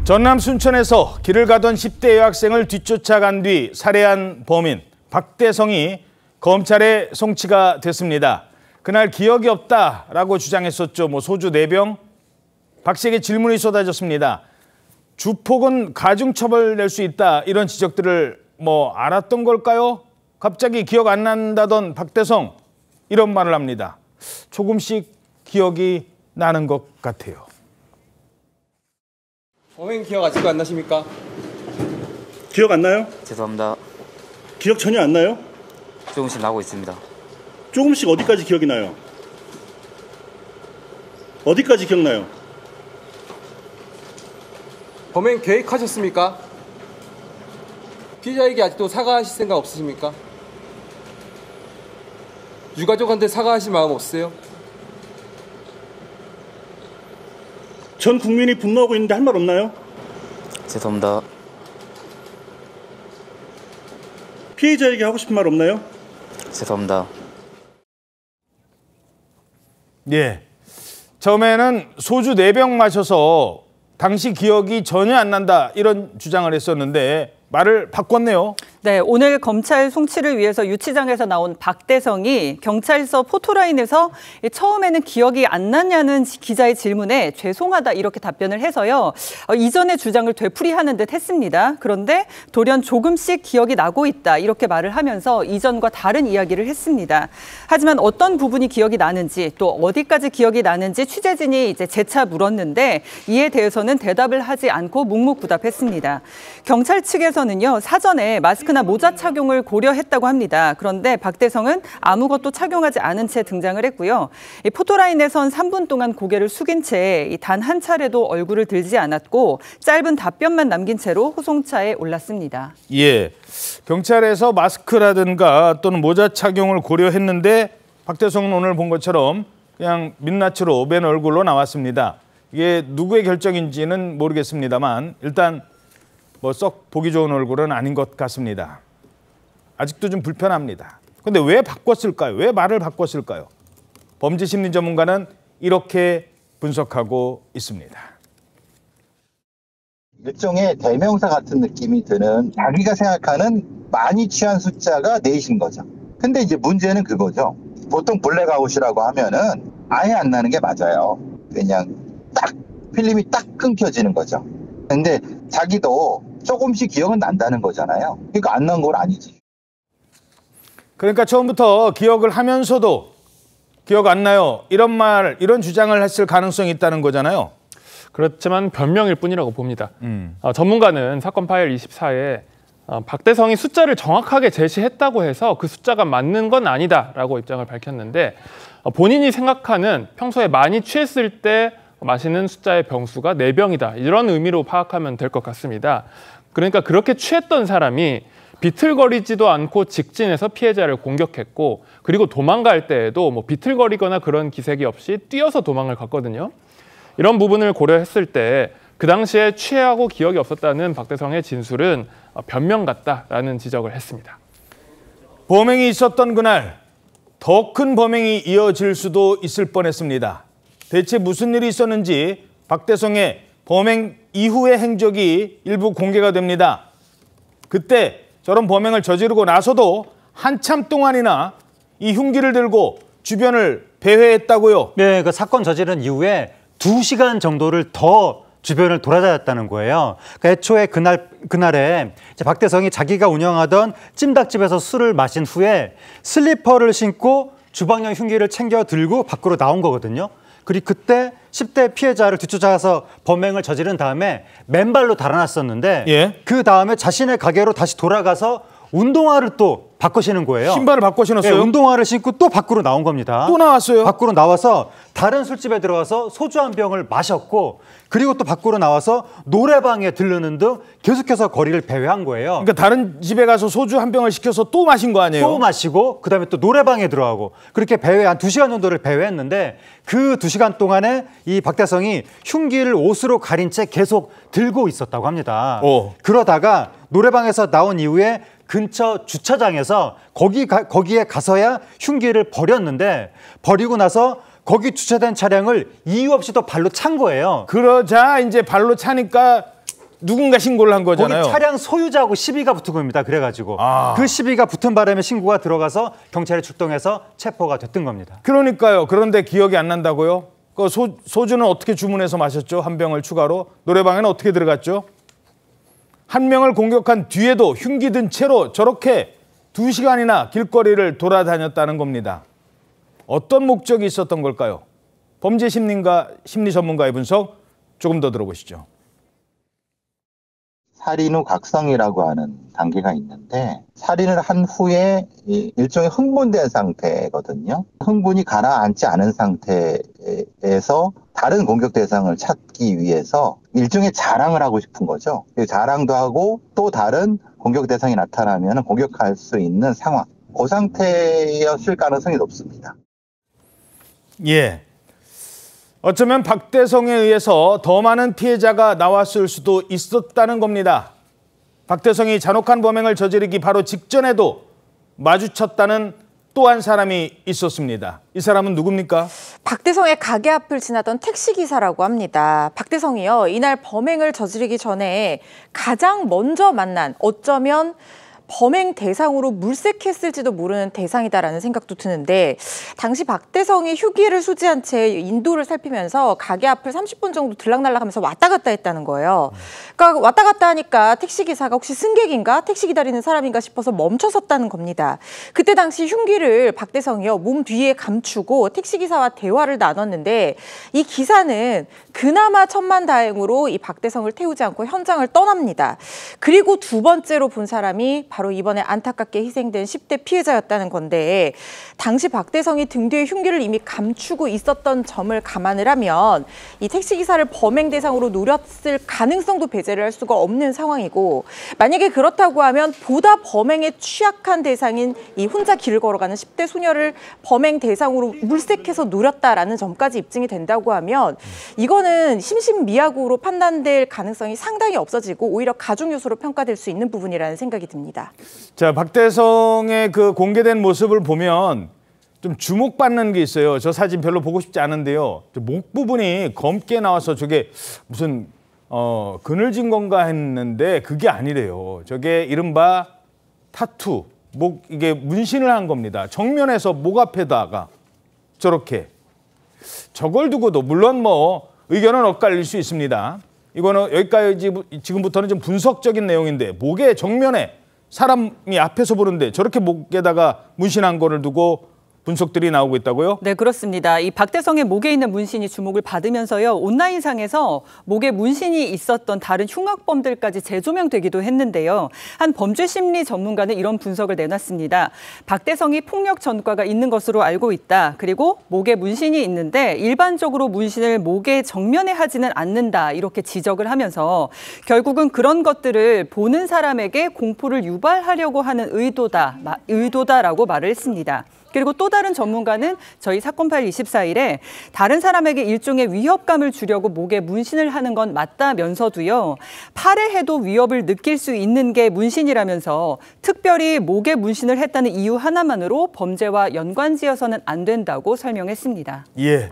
전남 순천에서 길을 가던 10대 여학생을 뒤쫓아간 뒤 살해한 범인 박대성이 검찰에 송치가 됐습니다. 그날 기억이 없다라고 주장했었죠. 소주 4병? 박 씨에게 질문이 쏟아졌습니다. 주폭은 가중처벌될 수 있다, 이런 지적들을 알았던 걸까요? 갑자기 기억 안 난다던 박대성, 이런 말을 합니다. 조금씩 기억이 나는 것 같아요. 범행 기억 아직도 안 나십니까? 기억 안 나요? 죄송합니다. 기억 전혀 안 나요? 조금씩 나고 있습니다. 조금씩 어디까지 기억이 나요? 어디까지 기억나요? 범행 계획하셨습니까? 피해자에게 아직도 사과하실 생각 없으십니까? 유가족한테 사과하실 마음 없으세요? 전 국민이 분노하고 있는데 할 말 없나요? 죄송합니다. 피해자에게 하고 싶은 말 없나요? 죄송합니다. 예, 처음에는 소주 4병 마셔서 당시 기억이 전혀 안 난다, 이런 주장을 했었는데 말을 바꿨네요. 네, 오늘 검찰 송치를 위해서 유치장에서 나온 박대성이 경찰서 포토라인에서 처음에는 기억이 안 났냐는 기자의 질문에 죄송하다, 이렇게 답변을 해서요. 이전의 주장을 되풀이하는 듯 했습니다. 그런데 돌연 조금씩 기억이 나고 있다, 이렇게 말을 하면서 이전과 다른 이야기를 했습니다. 하지만 어떤 부분이 기억이 나는지, 또 어디까지 기억이 나는지 취재진이 재차 물었는데 이에 대해서는 대답을 하지 않고 묵묵부답했습니다. 경찰 측에서는요, 사전에 마스크나 모자 착용을 고려했다고 합니다. 그런데 박대성은 아무것도 착용하지 않은 채 등장을 했고요. 이 포토라인에선 3분 동안 고개를 숙인 채 단 한 차례도 얼굴을 들지 않았고 짧은 답변만 남긴 채로 호송차에 올랐습니다. 예, 경찰에서 마스크라든가 또는 모자 착용을 고려했는데 박대성은 오늘 본 것처럼 그냥 민낯으로 맨 얼굴로 나왔습니다. 이게 누구의 결정인지는 모르겠습니다만 일단 썩 보기 좋은 얼굴은 아닌 것 같습니다. 아직도 좀 불편합니다. 그런데 왜 바꿨을까요? 왜 말을 바꿨을까요? 범죄심리 전문가는 이렇게 분석하고 있습니다. 일종의 대명사 같은 느낌이 드는, 자기가 생각하는 많이 취한 숫자가 4인 거죠. 근데 이제 문제는 그거죠. 보통 블랙아웃이라고 하면은 아예 안 나는 게 맞아요. 그냥 딱 필름이 딱 끊겨지는 거죠. 근데 자기도 조금씩 기억은 난다는 거잖아요. 그러니까 안 난 건 아니지. 그러니까 처음부터 기억을 하면서도 기억 안 나요, 이런 주장을 했을 가능성이 있다는 거잖아요. 그렇지만 변명일 뿐이라고 봅니다. 전문가는 사건 파일 24에 박대성이 숫자를 정확하게 제시했다고 해서 그 숫자가 맞는 건 아니다라고 입장을 밝혔는데, 본인이 생각하는 평소에 많이 취했을 때 마시는 숫자의 병수가 4병이다, 이런 의미로 파악하면 될 것 같습니다. 그러니까 그렇게 취했던 사람이 비틀거리지도 않고 직진해서 피해자를 공격했고, 그리고 도망갈 때에도 비틀거리거나 그런 기색이 없이 뛰어서 도망을 갔거든요. 이런 부분을 고려했을 때 그 당시에 취하고 기억이 없었다는 박대성의 진술은 변명 같다라는 지적을 했습니다. 범행이 있었던 그날 더 큰 범행이 이어질 수도 있을 뻔했습니다. 대체 무슨 일이 있었는지 박대성의 범행 이후의 행적이 일부 공개가 됩니다. 그때 저런 범행을 저지르고 나서도 한참 동안이나 이 흉기를 들고 주변을 배회했다고요? 네, 그 사건 저지른 이후에 2시간 정도를 더 주변을 돌아다녔다는 거예요. 그러니까 애초에 그날에 이제 박대성이 자기가 운영하던 찜닭집에서 술을 마신 후에 슬리퍼를 신고 주방용 흉기를 챙겨 들고 밖으로 나온 거거든요. 그리고 그때 10대 피해자를 뒤쫓아가서 범행을 저지른 다음에 맨발로 달아났었는데, 예. 그 다음에 자신의 가게로 다시 돌아가서 운동화를 또 바꿔 신은 거예요. 신발을 바꿔 신었어요? 네, 운동화를 신고 또 밖으로 나온 겁니다. 또 나왔어요? 밖으로 나와서 다른 술집에 들어가서 소주 한 병을 마셨고, 그리고 또 밖으로 나와서 노래방에 들르는 등 계속해서 거리를 배회한 거예요. 그러니까 다른 집에 가서 소주 한 병을 시켜서 또 마신 거 아니에요? 또 마시고 그다음에 또 노래방에 들어가고, 그렇게 배회 한 2시간 정도를 배회했는데, 그 2시간 동안에 이 박대성이 흉기를 옷으로 가린 채 계속 들고 있었다고 합니다. 그러다가 노래방에서 나온 이후에 근처 주차장에서 거기에 가서야 흉기를 버렸는데, 버리고 나서 거기 주차된 차량을 이유 없이 또 발로 찬 거예요. 그러자 이제 발로 차니까 누군가 신고를 한 거잖아요. 거기 차량 소유자하고 시비가 붙은 겁니다. 그래가지고 그 시비가 붙은 바람에 신고가 들어가서 경찰이 출동해서 체포가 됐던 겁니다. 그러니까요. 그런데 기억이 안 난다고요? 그 소주는 어떻게 주문해서 마셨죠? 한 병을 추가로. 노래방에는 어떻게 들어갔죠? 한 명을 공격한 뒤에도 흉기 든 채로 저렇게 2시간이나 길거리를 돌아다녔다는 겁니다. 어떤 목적이 있었던 걸까요? 범죄 심리 전문가의 분석 조금 더 들어보시죠. 살인 후 각성이라고 하는 단계가 있는데 살인을 한 후에 일종의 흥분된 상태거든요. 흥분이 가라앉지 않은 상태에서 다른 공격 대상을 찾기 위해서 일종의 자랑을 하고 싶은 거죠. 자랑도 하고 또 다른 공격 대상이 나타나면 공격할 수 있는 상황. 그 상태였을 가능성이 높습니다. 예. 어쩌면 박대성에 의해서 더 많은 피해자가 나왔을 수도 있었다는 겁니다. 박대성이 잔혹한 범행을 저지르기 바로 직전에도 마주쳤다는 또 한 사람이 있었습니다. 이 사람은 누굽니까? 박대성의 가게 앞을 지나던 택시기사라고 합니다. 박대성이요, 이날 범행을 저지르기 전에 가장 먼저 만난, 어쩌면 범행 대상으로 물색했을지도 모르는 대상이다라는 생각도 드는데, 당시 박대성이 휴기를 수지한 채 인도를 살피면서 가게 앞을 30분 정도 들락날락하면서 왔다 갔다 했다는 거예요. 그러니까 왔다 갔다 하니까 택시기사가 혹시 승객인가 택시 기다리는 사람인가 싶어서 멈춰섰다는 겁니다. 그때 당시 흉기를 박대성이요, 몸 뒤에 감추고 택시기사와 대화를 나눴는데, 이 기사는 그나마 천만다행으로 이 박대성을 태우지 않고 현장을 떠납니다. 그리고 두 번째로 본 사람이 바로 이번에 안타깝게 희생된 10대 피해자였다는 건데, 당시 박대성이 등 뒤에 흉기를 이미 감추고 있었던 점을 감안을 하면 이 택시기사를 범행 대상으로 노렸을 가능성도 배제를 할 수가 없는 상황이고, 만약에 그렇다고 하면 보다 범행에 취약한 대상인 이 혼자 길을 걸어가는 10대 소녀를 범행 대상으로 물색해서 노렸다라는 점까지 입증이 된다고 하면 이거는 심신미약으로 판단될 가능성이 상당히 없어지고 오히려 가중 요소로 평가될 수 있는 부분이라는 생각이 듭니다. 자, 박대성의 그 공개된 모습을 보면 좀 주목받는 게 있어요. 저 사진 별로 보고 싶지 않은데요. 목 부분이 검게 나와서 저게 무슨 그늘진 건가 했는데 그게 아니래요. 저게 이른바 타투, 이게 문신을 한 겁니다. 정면에서 목 앞에다가 저렇게. 저걸 두고도 물론 뭐 의견은 엇갈릴 수 있습니다. 이거는 여기까지 지금부터는 좀 분석적인 내용인데, 목의 정면에 사람이 앞에서 보는데 저렇게 목에다가 문신한 거를 두고 분석들이 나오고 있다고요? 네, 그렇습니다. 이 박대성의 목에 있는 문신이 주목을 받으면서요, 온라인상에서 목에 문신이 있었던 다른 흉악범들까지 재조명되기도 했는데요. 한 범죄 심리 전문가는 이런 분석을 내놨습니다. 박대성이 폭력 전과가 있는 것으로 알고 있다. 그리고 목에 문신이 있는데 일반적으로 문신을 목의 정면에 하지는 않는다. 이렇게 지적을 하면서 결국은 그런 것들을 보는 사람에게 공포를 유발하려고 하는 의도다라고 말을 했습니다. 그리고 또 다른 전문가는 저희 사건 파일 24일에 다른 사람에게 일종의 위협감을 주려고 목에 문신을 하는 건 맞다면서도요, 팔에 해도 위협을 느낄 수 있는 게 문신이라면서 특별히 목에 문신을 했다는 이유 하나만으로 범죄와 연관지어서는 안 된다고 설명했습니다. 예.